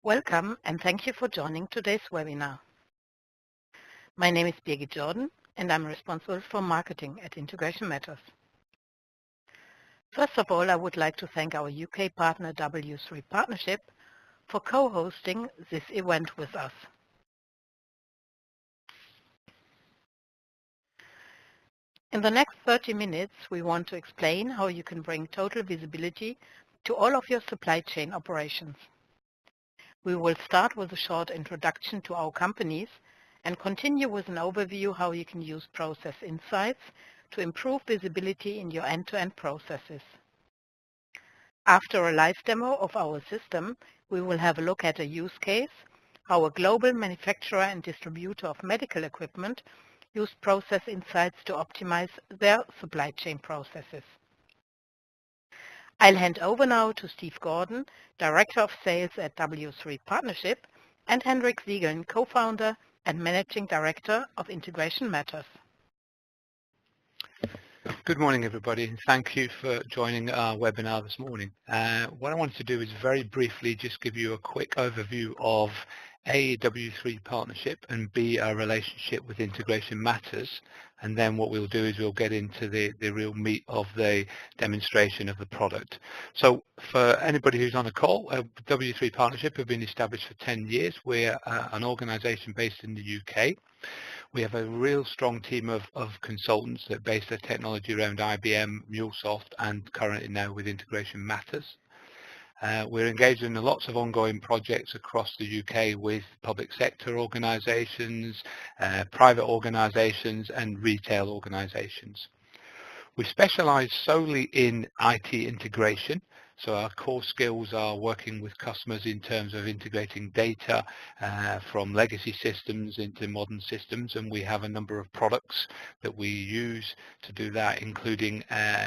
Welcome and thank you for joining today's webinar. My name is Birgit Jordan and I'm responsible for marketing at Integration Matters. First of all, I would like to thank our UK partner W3 Partnership for co-hosting this event with us. In the next 30 minutes, we want to explain how you can bring total visibility to all of your supply chain operations. We will start with a short introduction to our companies and continue with an overview how you can use process insights to improve visibility in your end-to-end processes. After a live demo of our system, we will have a look at a use case, how a global manufacturer and distributor of medical equipment use process insights to optimize their supply chain processes. I'll hand over now to Steve Gordon, Director of Sales at W3 Partnership, and Hendrik Siegeln, Co-founder and Managing Director of Integration Matters. Good morning, everybody. Thank you for joining our webinar this morning. What I wanted to do is very briefly just give you a quick overview of A, W3 Partnership, and B, our relationship with Integration Matters. And then what we'll do is we'll get into the real meat of the demonstration of the product. So for anybody who's on a call, W3 Partnership have been established for 10 years. We're an organization based in the UK. We have a real strong team of consultants that base their technology around IBM, MuleSoft, and currently now with Integration Matters. We're engaged in lots of ongoing projects across the UK with public sector organisations, private organisations and retail organisations. We specialise solely in IT integration. So our core skills are working with customers in terms of integrating data from legacy systems into modern systems, and we have a number of products that we use to do that, including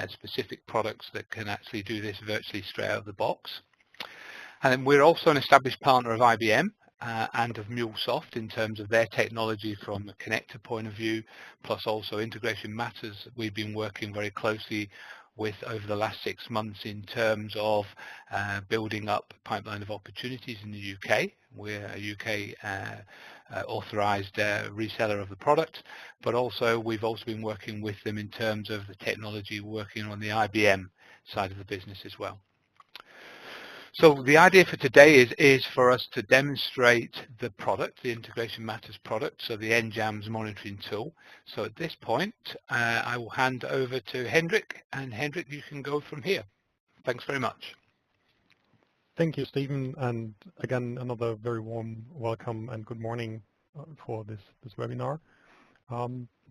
specific products that can actually do this virtually straight out of the box. And we're also an established partner of IBM and of MuleSoft in terms of their technology from a connector point of view, plus also Integration Matters we've been working very closely with over the last 6 months in terms of building up a pipeline of opportunities in the UK. We're a UK authorized reseller of the product, but also we've also been working with them in terms of the technology working on the IBM side of the business as well. So the idea for today is for us to demonstrate the product, the Integration Matters product, so the nJAMS monitoring tool. So at this point, I will hand over to Hendrik, and Hendrik, you can go from here. Thanks very much. Thank you, Stephen, and again, another very warm welcome and good morning for this webinar.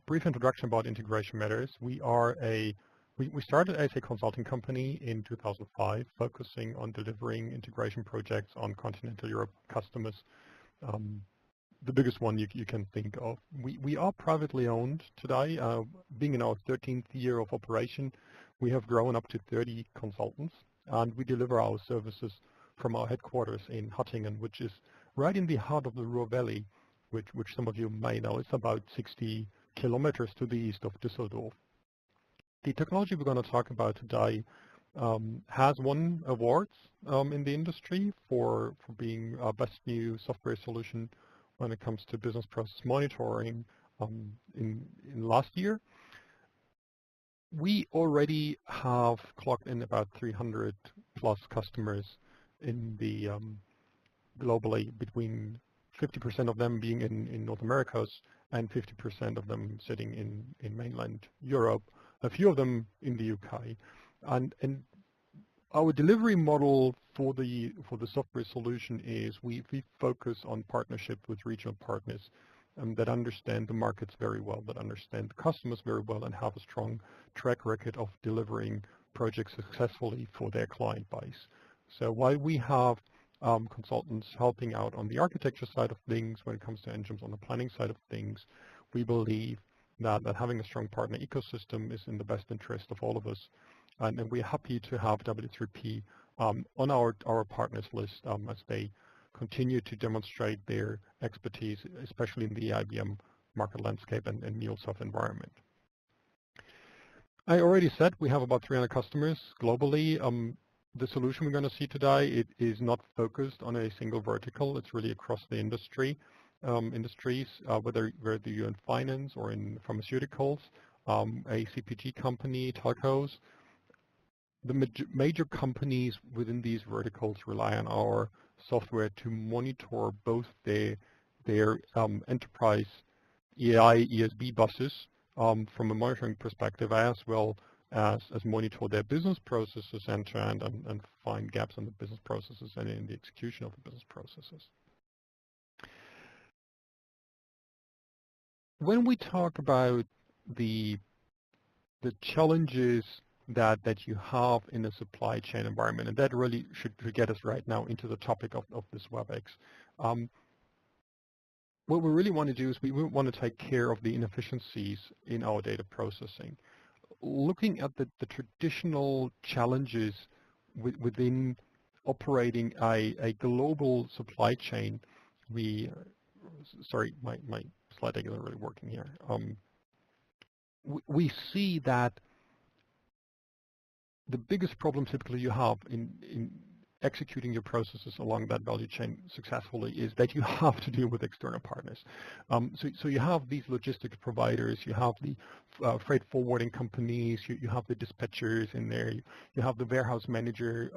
Brief introduction about Integration Matters. We started as a consulting company in 2005, focusing on delivering integration projects on continental Europe customers. The biggest one you can think of. We are privately owned today. Being in our 13th year of operation, we have grown up to 30 consultants, and we deliver our services from our headquarters in Hattingen, which is right in the heart of the Ruhr Valley, which some of you may know. It's about 60 kilometers to the east of Düsseldorf. The technology we're going to talk about today has won awards in the industry for being our best new software solution when it comes to business process monitoring in last year. We already have clocked in about 300 plus customers in the globally, between 50% of them being in North America and 50% of them sitting in mainland Europe. A few of them in the UK, and our delivery model for the software solution is we focus on partnership with regional partners that understand the markets very well, that understand the customers very well, and have a strong track record of delivering projects successfully for their client base. So while we have consultants helping out on the architecture side of things, when it comes to nJAMS on the planning side of things, we believe that having a strong partner ecosystem is in the best interest of all of us. And we're happy to have W3P on our partners list as they continue to demonstrate their expertise, especially in the IBM market landscape and MuleSoft environment. I already said we have about 300 customers globally. The solution we're going to see today, it is not focused on a single vertical. It's really across the industries, whether you're in finance or in pharmaceuticals, a CPG company, telcos. The major companies within these verticals rely on our software to monitor both their enterprise EI, ESB buses from a monitoring perspective, as well as monitor their business processes end-to-end and find gaps in the business processes and in the execution of the business processes. When we talk about the challenges that you have in a supply chain environment, and that really should get us right now into the topic of this WebEx. What we really want to do is we want to take care of the inefficiencies in our data processing. Looking at the traditional challenges within operating a global supply chain, sorry, my slide deck isn't really working here. We see that the biggest problem typically you have in executing your processes along that value chain successfully is that you have to deal with external partners. So you have these logistics providers, you have the freight forwarding companies, you have the dispatchers in there, you have the warehouse manager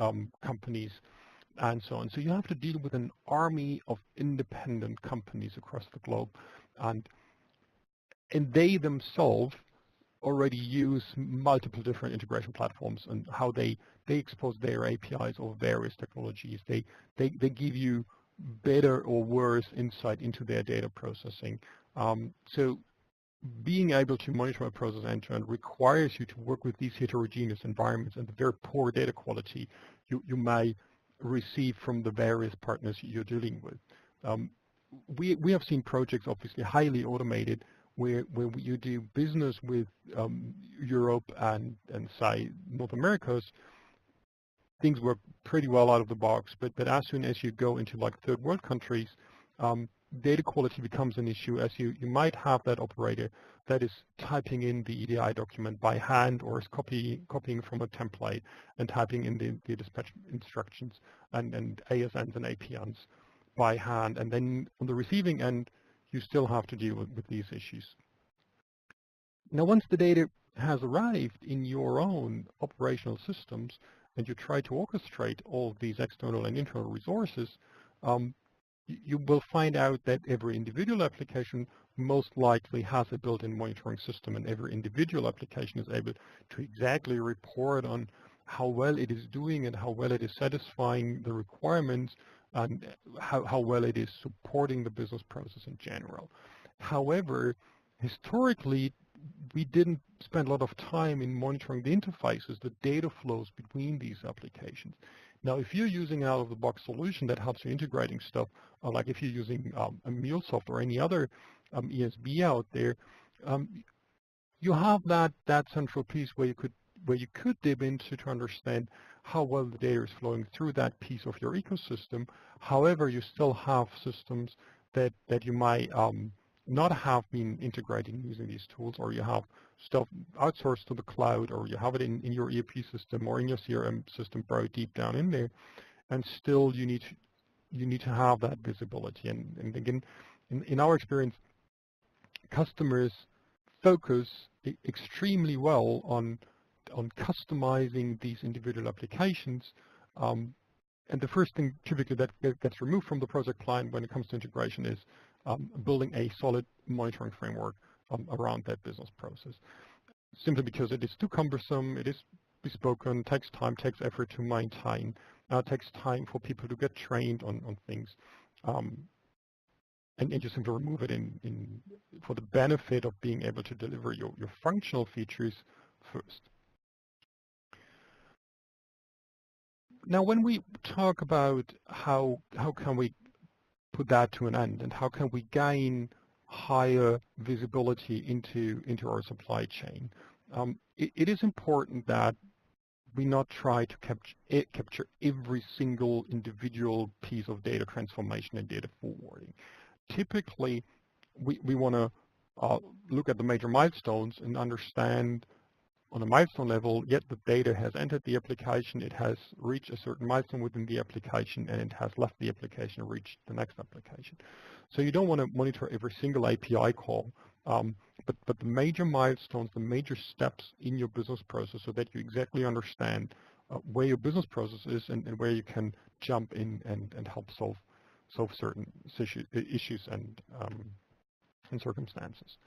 companies, and so on. So you have to deal with an army of independent companies across the globe, and they themselves already use multiple different integration platforms and how they expose their APIs of various technologies. They give you better or worse insight into their data processing. So being able to monitor a process end-to-end requires you to work with these heterogeneous environments and the very poor data quality you may receive from the various partners you're dealing with. We have seen projects obviously highly automated where you do business with Europe and say North America's, things work pretty well out of the box, but as soon as you go into like third world countries, data quality becomes an issue, as you might have that operator that is typing in the EDI document by hand or is copying from a template and typing in the dispatch instructions and ASNs and APNs by hand, and then on the receiving end you still have to deal with these issues. Now, once the data has arrived in your own operational systems and you try to orchestrate all of these external and internal resources, you will find out that every individual application most likely has a built-in monitoring system, and every individual application is able to exactly report on how well it is doing and how well it is satisfying the requirements and how well it is supporting the business process in general. However, historically, we didn't spend a lot of time in monitoring the interfaces, the data flows between these applications. Now, if you're using an out-of-the-box solution that helps you integrating stuff, like if you're using a MuleSoft or any other ESB out there, you have that central piece where you could dip into to understand how well the data is flowing through that piece of your ecosystem. However, you still have systems that you might not have been integrating using these tools, or you have stuff outsourced to the cloud, or you have it in your ERP system or in your CRM system very deep down in there, and still you need to have that visibility. And again, in our experience, customers focus extremely well on customizing these individual applications, and the first thing typically that gets removed from the project client when it comes to integration is building a solid monitoring framework around that business process, simply because it is too cumbersome, it is bespoken, takes time, takes effort to maintain, takes time for people to get trained on things, and you simply remove it for the benefit of being able to deliver your functional features first. Now, when we talk about how can we put that to an end and how can we gain higher visibility into our supply chain, it is important that we not try to capture every single individual piece of data transformation and data forwarding. Typically, we want to look at the major milestones and understand on a milestone level, yet the data has entered the application, it has reached a certain milestone within the application, and it has left the application and reached the next application. So you don't want to monitor every single API call, but the major milestones, the major steps in your business process so that you exactly understand where your business process is and where you can jump in and help solve certain issues and circumstances.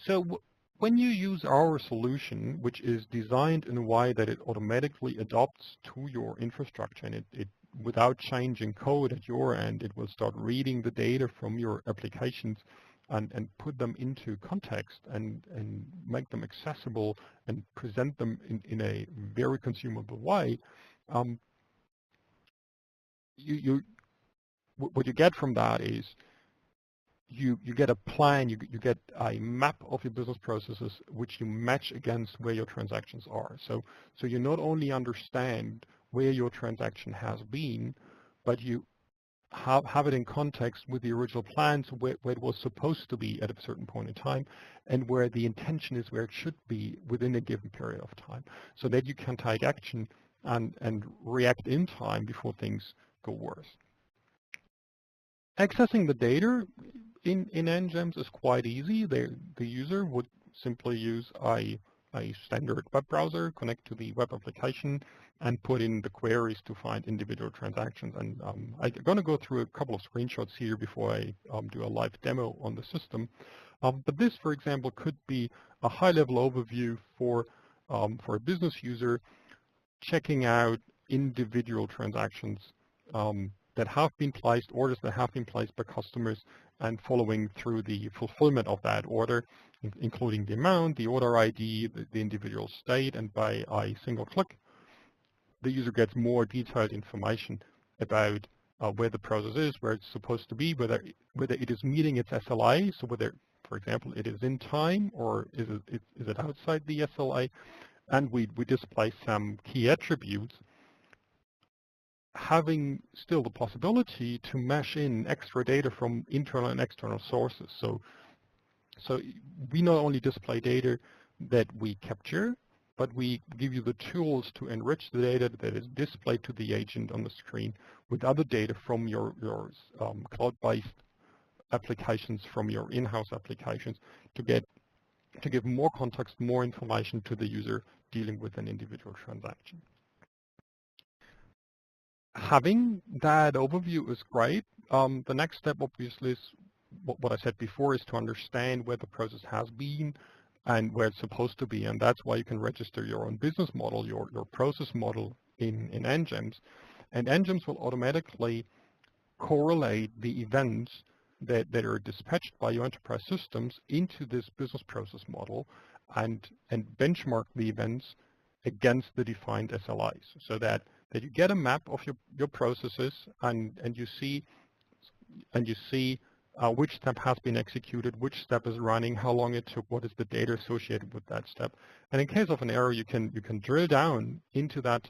So when you use our solution, which is designed in a way that it automatically adapts to your infrastructure and it without changing code at your end, it will start reading the data from your applications and put them into context and make them accessible and present them in a very consumable way. What you get from that is you get a plan, you get a map of your business processes which you match against where your transactions are. So you not only understand where your transaction has been, but you have it in context with the original plan, so where it was supposed to be at a certain point in time, and where the intention is where it should be within a given period of time, so that you can take action and react in time before things go worse. Accessing the data in nJAMS is quite easy. The user would simply use a standard web browser, connect to the web application, and put in the queries to find individual transactions. And I'm going to go through a couple of screenshots here before I do a live demo on the system. But this, for example, could be a high-level overview for a business user checking out individual transactions that have been placed, orders that have been placed by customers, and following through the fulfillment of that order, including the amount, the order ID, the individual state, and by a single click, the user gets more detailed information about where the process is, where it's supposed to be, whether it is meeting its SLA, so whether, for example, it is in time or is it outside the SLA, and we display some key attributes, having still the possibility to mesh in extra data from internal and external sources. So we not only display data that we capture, but we give you the tools to enrich the data that is displayed to the agent on the screen with other data from your cloud-based applications, from your in-house applications, to give more context, more information to the user dealing with an individual transaction. Having that overview is great. The next step, obviously, is what I said before, is to understand where the process has been and where it's supposed to be. And that's why you can register your own business model, your process model in nJAMS. And nJAMS will automatically correlate the events that are dispatched by your enterprise systems into this business process model and benchmark the events against the defined SLIs, so that you get a map of your processes and you see which step has been executed, which step is running, how long it took, what is the data associated with that step. And in case of an error, you can drill down into that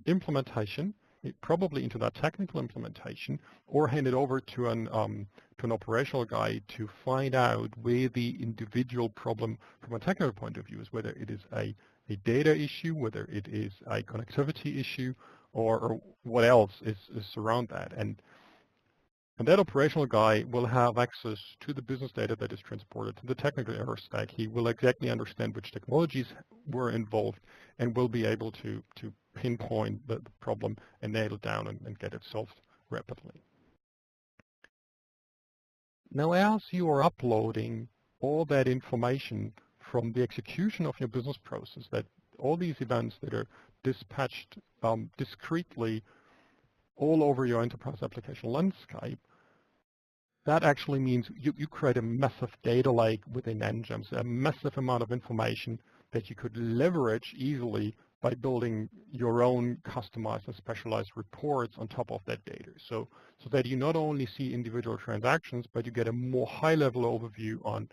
implementation, probably into that technical implementation, or hand it over to an operational guy to find out where the individual problem from a technical point of view is, whether it is a data issue, whether it is a connectivity issue, or what else is around that. And that operational guy will have access to the business data that is transported to the technical error stack. He will exactly understand which technologies were involved and will be able to pinpoint the problem and nail it down and get it solved rapidly. Now, as you are uploading all that information from the execution of your business process, that all these events that are dispatched discretely all over your enterprise application landscape, that actually means you create a massive data lake within nJAMS, a massive amount of information that you could leverage easily by building your own customized and specialized reports on top of that data. So that you not only see individual transactions, but you get a more high-level overview on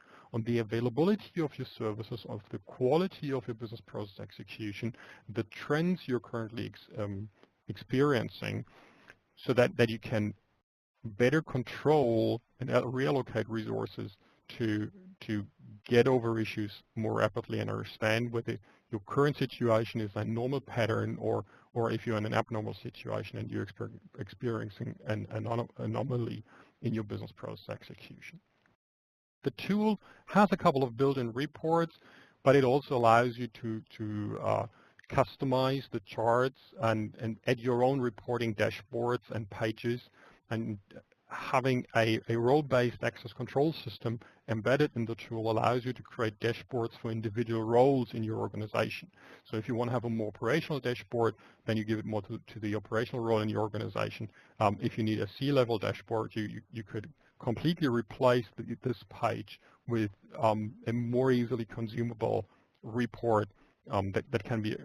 the availability of your services, of the quality of your business process execution, the trends you're currently experiencing, so that you can better control and reallocate resources to get over issues more rapidly and understand whether your current situation is a normal pattern or if you're in an abnormal situation and you're experiencing an anomaly in your business process execution. The tool has a couple of built-in reports, but it also allows you to customize the charts and add your own reporting dashboards and pages, and having a role-based access control system embedded in the tool allows you to create dashboards for individual roles in your organization. So if you want to have a more operational dashboard, then you give it more to the operational role in your organization. If you need a C-level dashboard, you could completely replace this page with a more easily consumable report that can be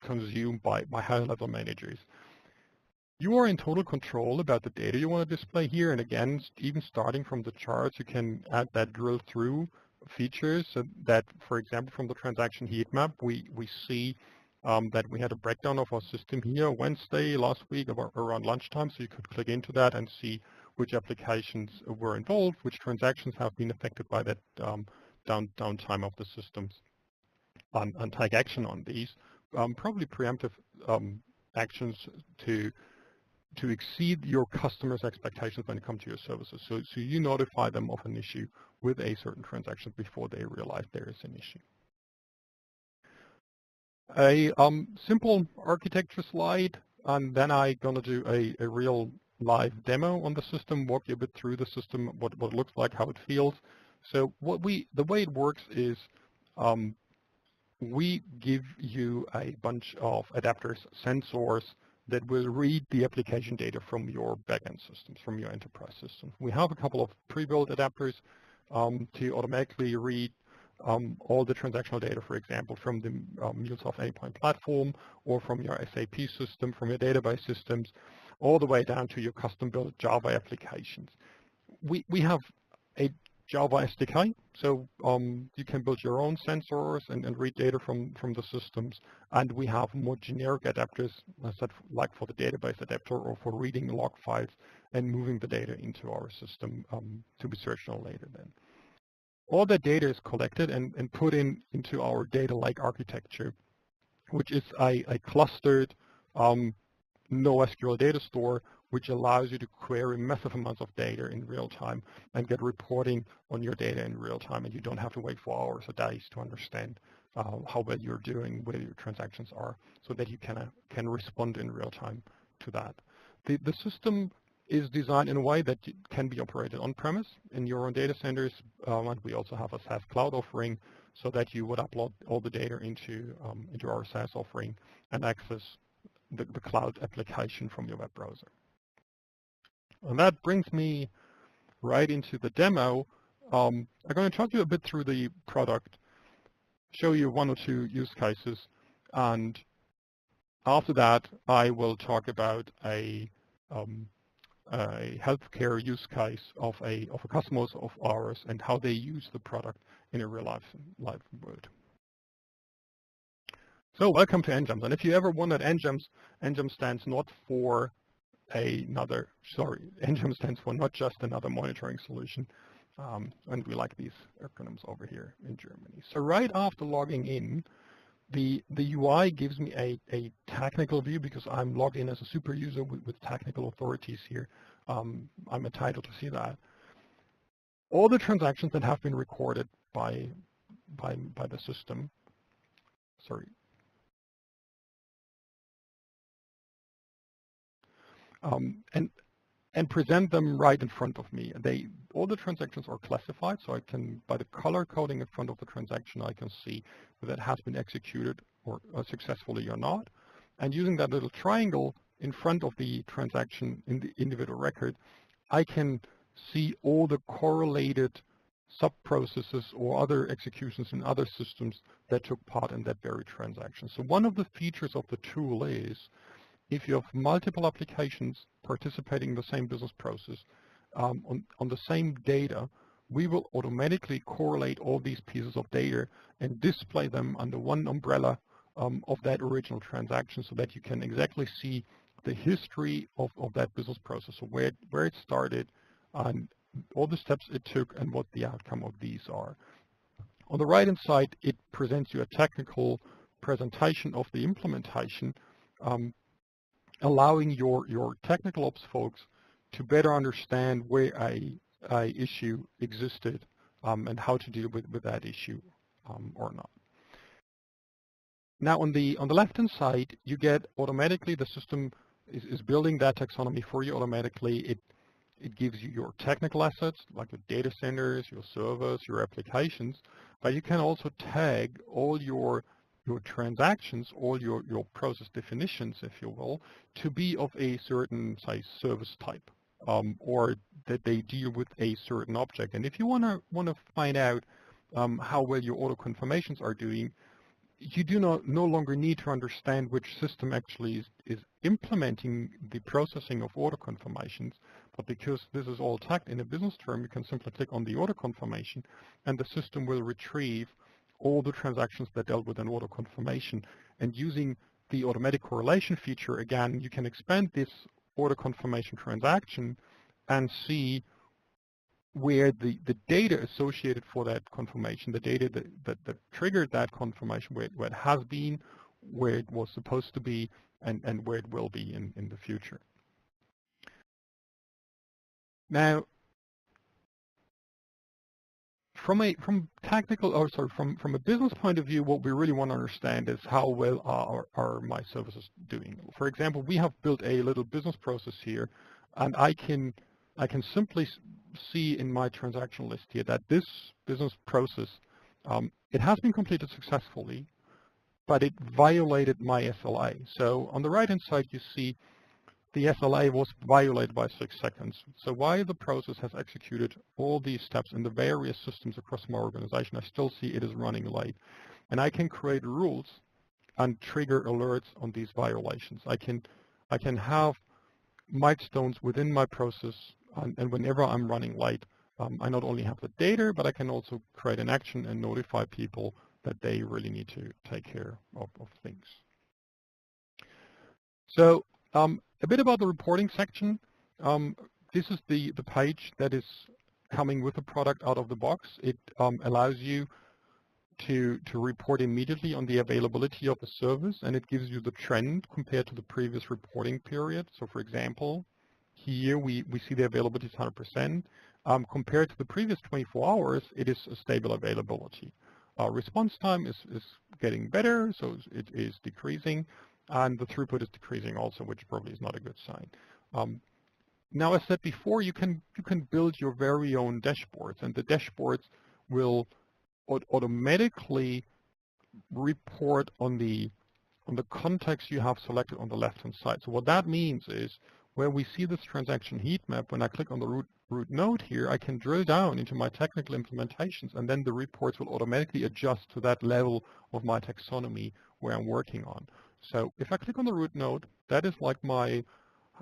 consumed by high-level managers. You are in total control about the data you want to display here, and again, even starting from the charts, you can add that drill through features so that, for example, from the transaction heat map, we see that we had a breakdown of our system here Wednesday last week around lunchtime, so you could click into that and see which applications were involved, which transactions have been affected by that downtime of the systems, and take action on these. Probably preemptive actions to exceed your customers' expectations when it comes to your services. So you notify them of an issue with a certain transaction before they realize there is an issue. A simple architecture slide, and then I'm going to do a real live demo on the system, walk you a bit through the system, what it looks like, how it feels. So the way it works is we give you a bunch of adapters, sensors, that will read the application data from your backend systems, from your enterprise system. We have a couple of pre-built adapters to automatically read all the transactional data, for example, from the MuleSoft Anypoint platform or from your SAP system, from your database systems, all the way down to your custom-built Java applications. We have a Java SDK, so you can build your own sensors and read data from the systems. And we have more generic adapters, like for the database adapter or for reading log files and moving the data into our system to be searched on later then. All that data is collected and put into our data lake architecture, which is a clustered NoSQL data store, which allows you to query massive amounts of data in real time and get reporting on your data in real time, and you don't have to wait for hours or days to understand how well you're doing, where your transactions are, so that you can respond in real time to that. The system is designed in a way that it can be operated on-premise in your own data centers, and we also have a SaaS cloud offering so that you would upload all the data into our SaaS offering and access the cloud application from your web browser. And that brings me right into the demo. I'm going to talk you a bit through the product, show you one or two use cases, and after that I will talk about a healthcare use case of a customer of ours and how they use the product in a real life world. So welcome to nJAMS. And if you ever wondered, nJAMS stands not for nJAMS stands for not just another monitoring solution. And we like these acronyms over here in Germany. So right after logging in, the UI gives me a technical view because I'm logged in as a super user with technical authorities here. I'm entitled to see that. All the transactions that have been recorded by the system, and present them right in front of me. All the transactions are classified, so I can, by the color coding in front of the transaction, I can see whether it has been executed or successfully or not. And using that little triangle in front of the transaction in the individual record, I can see all the correlated sub-processes or other executions in other systems that took part in that very transaction. So one of the features of the tool is, if you have multiple applications participating in the same business process on the same data, we will automatically correlate all these pieces of data and display them under one umbrella of that original transaction so that you can exactly see the history of that business process, so where it started, and all the steps it took, and what the outcome of these are. On the right-hand side, it presents you a technical presentation of the implementation, allowing your technical ops folks to better understand where a issue existed and how to deal with that issue or not. Now on the left-hand side, you get automatically, the system is building that taxonomy for you automatically. It gives you your technical assets, like your data centers, your servers, your applications, but you can also tag all your transactions, all your process definitions, if you will, to be of a certain, say, service type, or that they deal with a certain object. And if you want to find out how well your auto confirmations are doing, you do no longer need to understand which system actually is implementing the processing of auto confirmations, but because this is all tagged in a business term, you can simply click on the auto confirmation, and the system will retrieve all the transactions that dealt with an auto confirmation. And using the automatic correlation feature, again, you can expand this auto confirmation transaction and see where the data associated for that confirmation, the data that triggered that confirmation, where it has been, where it was supposed to be, and where it will be in the future. Now, from a business point of view, what we really want to understand is how well are my services doing. For example, we have built a little business process here, and I can simply see in my transaction list here that this business process, it has been completed successfully, but it violated my SLA. So on the right-hand side, you see the SLA was violated by 6 seconds. So while the process has executed all these steps in the various systems across my organization, I still see it is running late. And I can create rules and trigger alerts on these violations. I can have milestones within my process, and whenever I'm running late, I not only have the data, but I can also create an action and notify people that they really need to take care of things. So a bit about the reporting section. This is the page that is coming with the product out of the box. It allows you to report immediately on the availability of the service, and it gives you the trend compared to the previous reporting period. So for example, here we see the availability is 100%. Compared to the previous 24 hours, it is a stable availability. Response time is getting better, so it is decreasing, and the throughput is decreasing also, which probably is not a good sign. Now, as said before, you can build your very own dashboards, and the dashboards will automatically report on the context you have selected on the left-hand side. So what that means is, where we see this transaction heat map, when I click on the root node here, I can drill down into my technical implementations, and then the reports will automatically adjust to that level of my taxonomy where I'm working on. So if I click on the root node, that is like my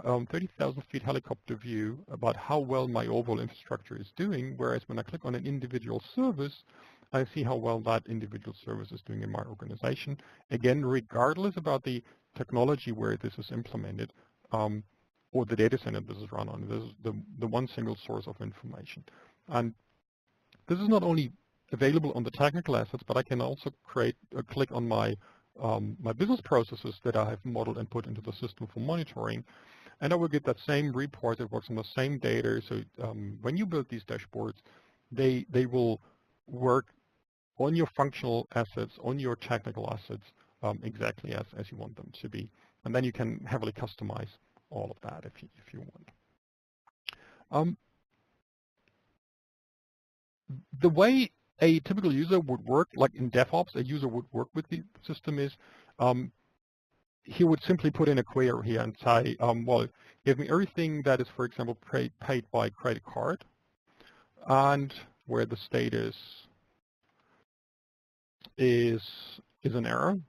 30,000 feet helicopter view about how well my overall infrastructure is doing, whereas when I click on an individual service, I see how well that individual service is doing in my organization. Again, regardless about the technology where this is implemented, or the data center this is run on. This is the one single source of information. And this is not only available on the technical assets, but I can also click on my my business processes that I have modeled and put into the system for monitoring, and I will get that same report that works on the same data. So when you build these dashboards, they will work on your functional assets, on your technical assets, exactly as you want them to be. And then you can heavily customize all of that if you want. The way a typical user would work, like in DevOps, a user would work with the system is he would simply put in a query here and say, well, give me everything that is, for example, paid by credit card, and where the status is an error.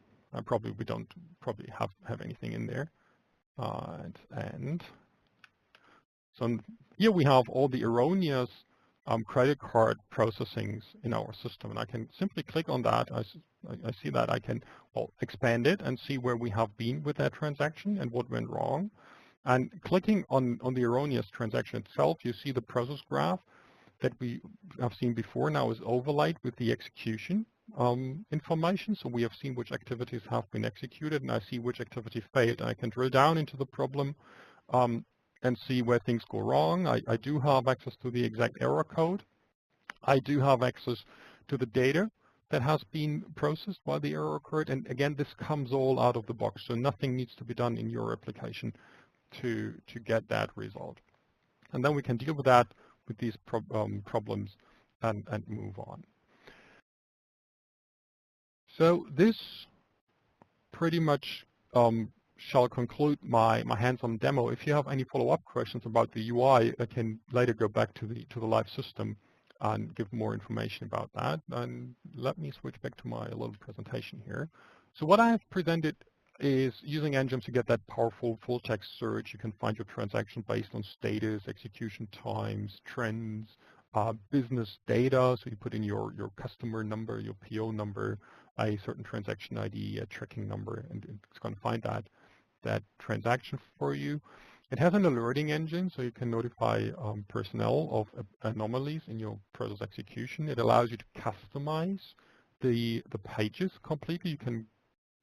We don't have anything in there. And so here we have all the erroneous credit card processings in our system. And I can simply click on that. I see that I can expand it and see where we have been with that transaction and what went wrong. And clicking on the erroneous transaction itself, you see the process graph that we have seen before now is overlaid with the execution information. So we have seen which activities have been executed, and I see which activity failed. I can drill down into the problem and see where things go wrong. I do have access to the exact error code. I do have access to the data that has been processed while the error occurred. And again, this comes all out of the box. So nothing needs to be done in your application to get that result. And then we can deal with that, with these problems, and move on. So this pretty much shall conclude my hands-on demo. If you have any follow-up questions about the UI, I can later go back to the live system and give more information about that. And let me switch back to my little presentation here. So what I have presented is using nJAMS to get that powerful full-text search. You can find your transaction based on status, execution times, trends, business data. So you put in your customer number, your PO number, a certain transaction ID, a tracking number, and it's going to find that transaction for you. It has an alerting engine, so you can notify personnel of anomalies in your process execution. It allows you to customize the pages completely. You can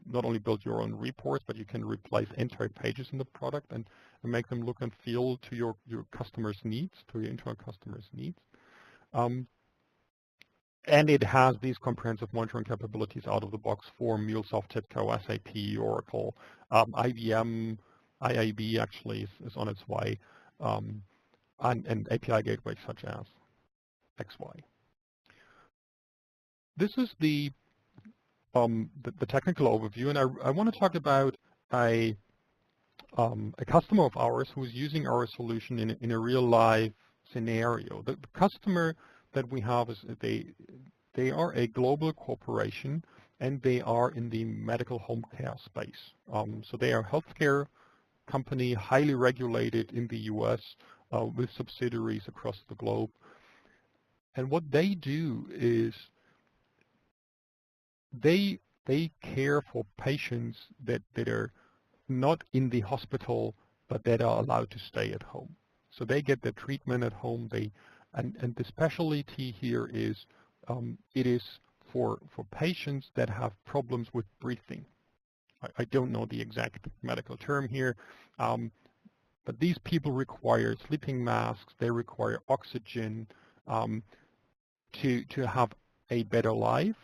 not only build your own reports, but you can replace entire pages in the product and make them look and feel to your customers' needs, to your internal customers' needs. And it has these comprehensive monitoring capabilities out of the box for MuleSoft, TIBCO, SAP, Oracle, IBM, IAB actually is on its way, and API gateways such as XY. This is the technical overview, and I want to talk about a customer of ours who is using our solution in a real life scenario. The customer that we have is they are a global corporation, and they are in the medical home care space. So they are a healthcare company, highly regulated in the US, with subsidiaries across the globe. And what they do is they care for patients that are not in the hospital, but that are allowed to stay at home. So they get their treatment at home. And the specialty here is it is for patients that have problems with breathing. I don't know the exact medical term here, but these people require sleeping masks. They require oxygen to have a better life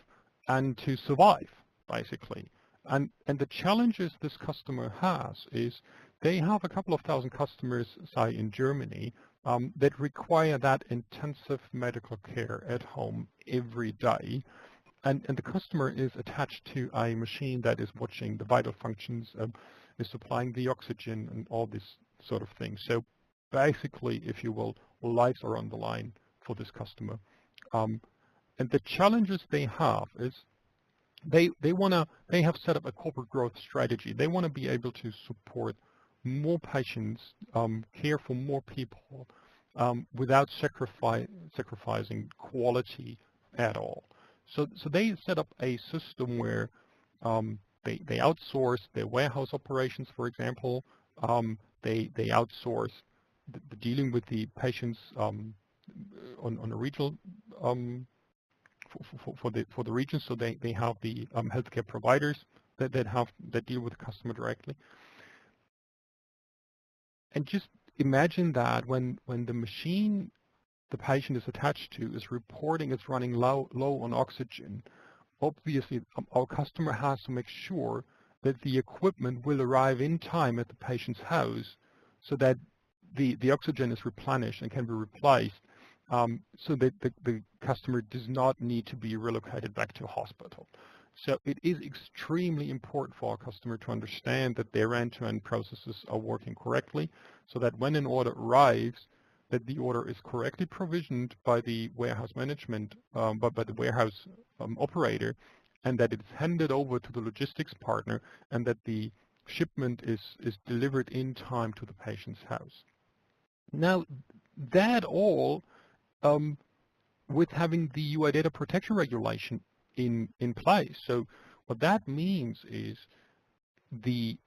and to survive, basically. And the challenges this customer has is they have a couple of thousand customers, say in Germany, that require that intensive medical care at home every day. And the customer is attached to a machine that is watching the vital functions, is supplying the oxygen and all this sort of thing. So basically, if you will, lives are on the line for this customer. And the challenges they have is they have set up a corporate growth strategy. They want to be able to support more patients, care for more people without sacrificing quality at all. So they set up a system where they outsource their warehouse operations, for example. They outsource the dealing with the patients on a regional for the region. So they have the healthcare providers that deal with the customer directly. And just imagine that when the machine the patient is attached to is reporting it's running low on oxygen, obviously our customer has to make sure that the equipment will arrive in time at the patient's house so that the oxygen is replenished and can be replaced, so that the customer does not need to be relocated back to a hospital. So it is extremely important for our customer to understand that their end-to-end processes are working correctly, so that when an order arrives, that the order is correctly provisioned by the warehouse management, by the warehouse operator, and that it's handed over to the logistics partner, and that the shipment is delivered in time to the patient's house. Now, that all with having the UI data protection regulation in place. So what that means is the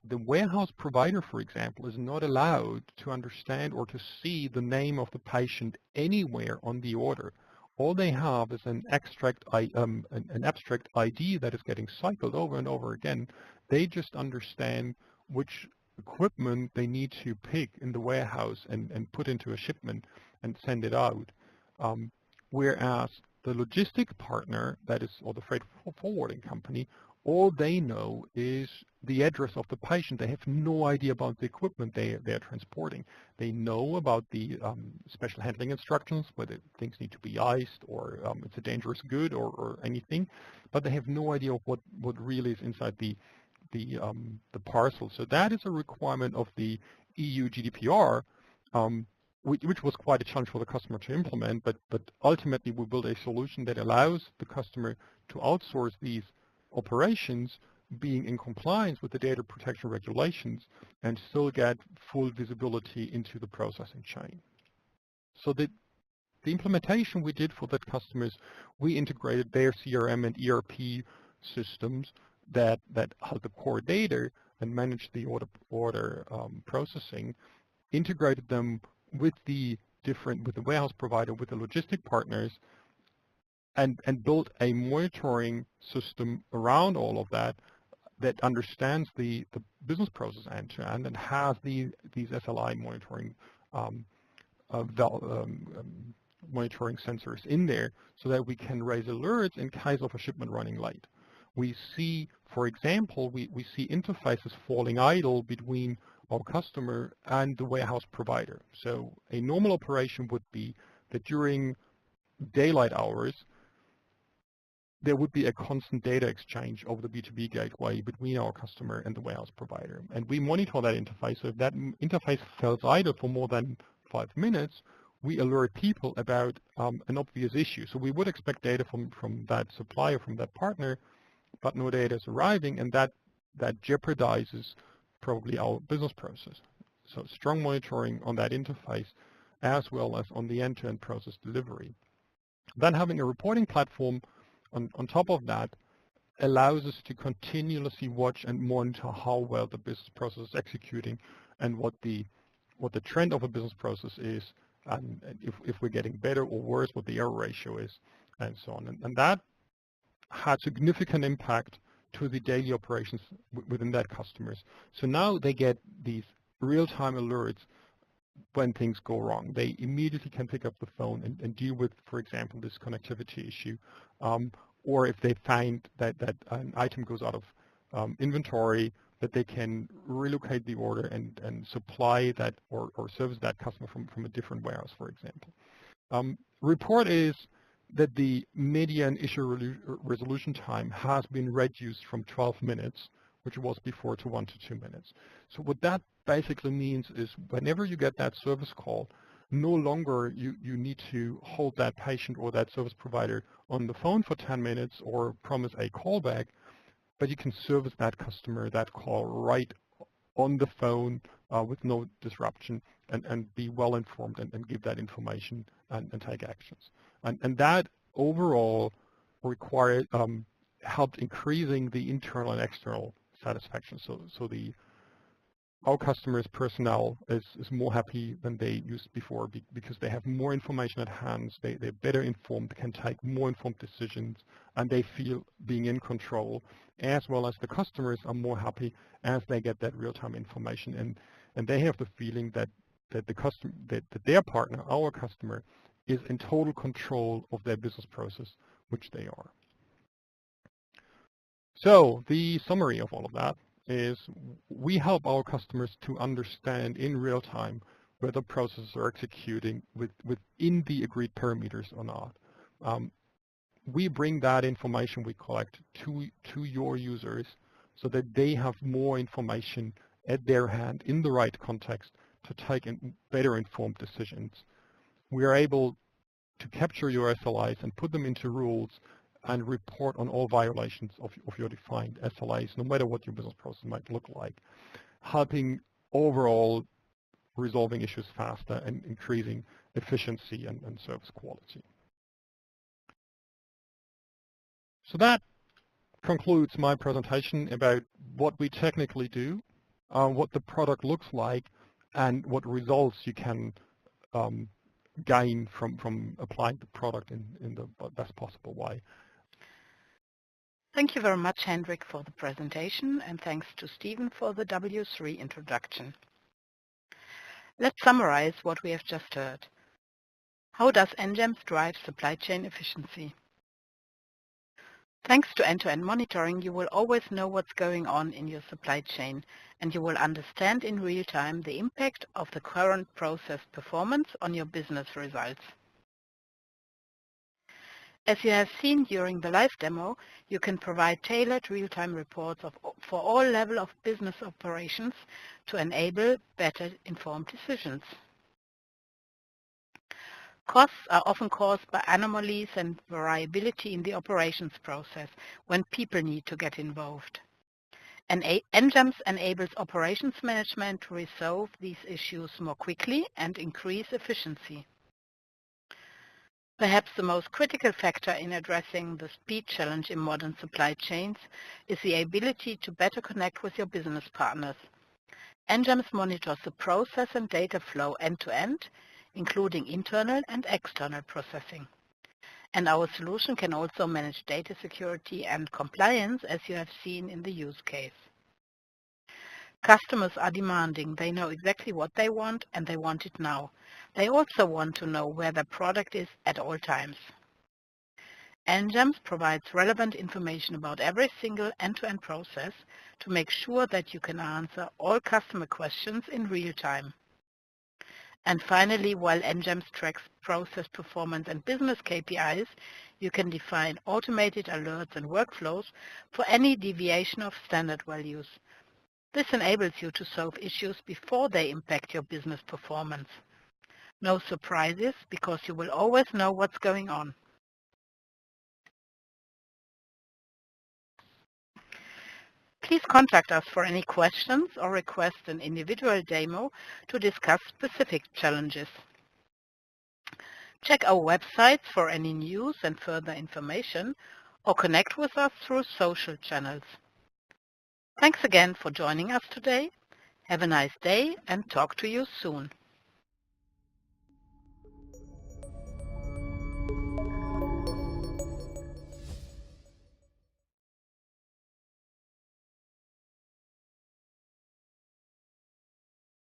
warehouse provider, for example, is not allowed to understand or to see the name of the patient anywhere on the order. All they have is an abstract ID that is getting cycled over and over again. They just understand which equipment they need to pick in the warehouse and put into a shipment and send it out. Whereas the logistic partner, that is, or the freight forwarding company, all they know is the address of the patient. They have no idea about the equipment they're transporting. They know about the special handling instructions, whether things need to be iced or it's a dangerous good or anything, but they have no idea of what really is inside the parcel. So that is a requirement of the EU GDPR, which was quite a challenge for the customer to implement, but ultimately we built a solution that allows the customer to outsource these operations, being in compliance with the data protection regulations, and still get full visibility into the processing chain. So the implementation we did for that customers, we integrated their CRM and ERP systems that held the core data and managed the order processing, integrated them with the warehouse provider, with the logistic partners, and built a monitoring system around all of that understands the business process end to end and has these SLI monitoring monitoring sensors in there so that we can raise alerts in case of a shipment running late. We see, for example, we see interfaces falling idle between our customer and the warehouse provider. So a normal operation would be that during daylight hours, there would be a constant data exchange over the B2B gateway between our customer and the warehouse provider. And we monitor that interface. So if that interface falls idle for more than 5 minutes, we alert people about an obvious issue. So we would expect data from that supplier, from that partner, but no data is arriving, and that jeopardizes probably our business process. So strong monitoring on that interface as well as on the end-to-end process delivery. Then having a reporting platform on top of that allows us to continuously watch and monitor how well the business process is executing and what the trend of a business process is, and if we're getting better or worse, what the error ratio is, and so on. And that had significant impact to the daily operations within that customers. So now they get these real-time alerts when things go wrong. They immediately can pick up the phone and deal with, for example, this connectivity issue. Or if they find that an item goes out of inventory, that they can relocate the order and supply that or service that customer from a different warehouse, for example. Report is that the median issue resolution time has been reduced from 12 minutes, which was before, to 1 to 2 minutes. So what that basically means is whenever you get that service call, no longer you need to hold that patient or that service provider on the phone for 10 minutes or promise a callback, but you can service that customer, that call right on the phone with no disruption and be well informed and give that information and take actions. And that overall required helped increasing the internal and external satisfaction. So our customers' personnel is more happy than they used before because they have more information at hand, they're better informed, can take more informed decisions, and they feel being in control, as well as the customers are more happy as they get that real-time information, and they have the feeling that their partner, our customer, is in total control of their business process, which they are. So the summary of all of that is we help our customers to understand in real time whether processes are executing within the agreed parameters or not. We bring that information we collect to your users so that they have more information at their hand in the right context to take better informed decisions. We are able to capture your SLIs and put them into rules and report on all violations of your defined SLAs, no matter what your business process might look like, helping overall resolving issues faster and increasing efficiency and service quality. So that concludes my presentation about what we technically do, what the product looks like, and what results you can gain from applying the product in the best possible way. Thank you very much, Hendrik, for the presentation, and thanks to Stephen for the W3 introduction. Let's summarize what we have just heard. How does nJAMS drive supply chain efficiency? Thanks to end-to-end monitoring, you will always know what's going on in your supply chain, and you will understand in real time the impact of the current process performance on your business results. As you have seen during the live demo, you can provide tailored real-time reports for all levels of business operations to enable better informed decisions. Costs are often caused by anomalies and variability in the operations process when people need to get involved. nJAMS enables operations management to resolve these issues more quickly and increase efficiency. Perhaps the most critical factor in addressing the speed challenge in modern supply chains is the ability to better connect with your business partners. nJAMS monitors the process and data flow end-to-end, including internal and external processing. And our solution can also manage data security and compliance, as you have seen in the use case. Customers are demanding. They know exactly what they want, and they want it now. They also want to know where their product is at all times. nJAMS provides relevant information about every single end-to-end process to make sure that you can answer all customer questions in real time. And finally, while nJAMS tracks process performance and business KPIs, you can define automated alerts and workflows for any deviation of standard values. This enables you to solve issues before they impact your business performance. No surprises, because you will always know what's going on. Please contact us for any questions or request an individual demo to discuss specific challenges. Check our website for any news and further information, or connect with us through social channels. Thanks again for joining us today. Have a nice day and talk to you soon.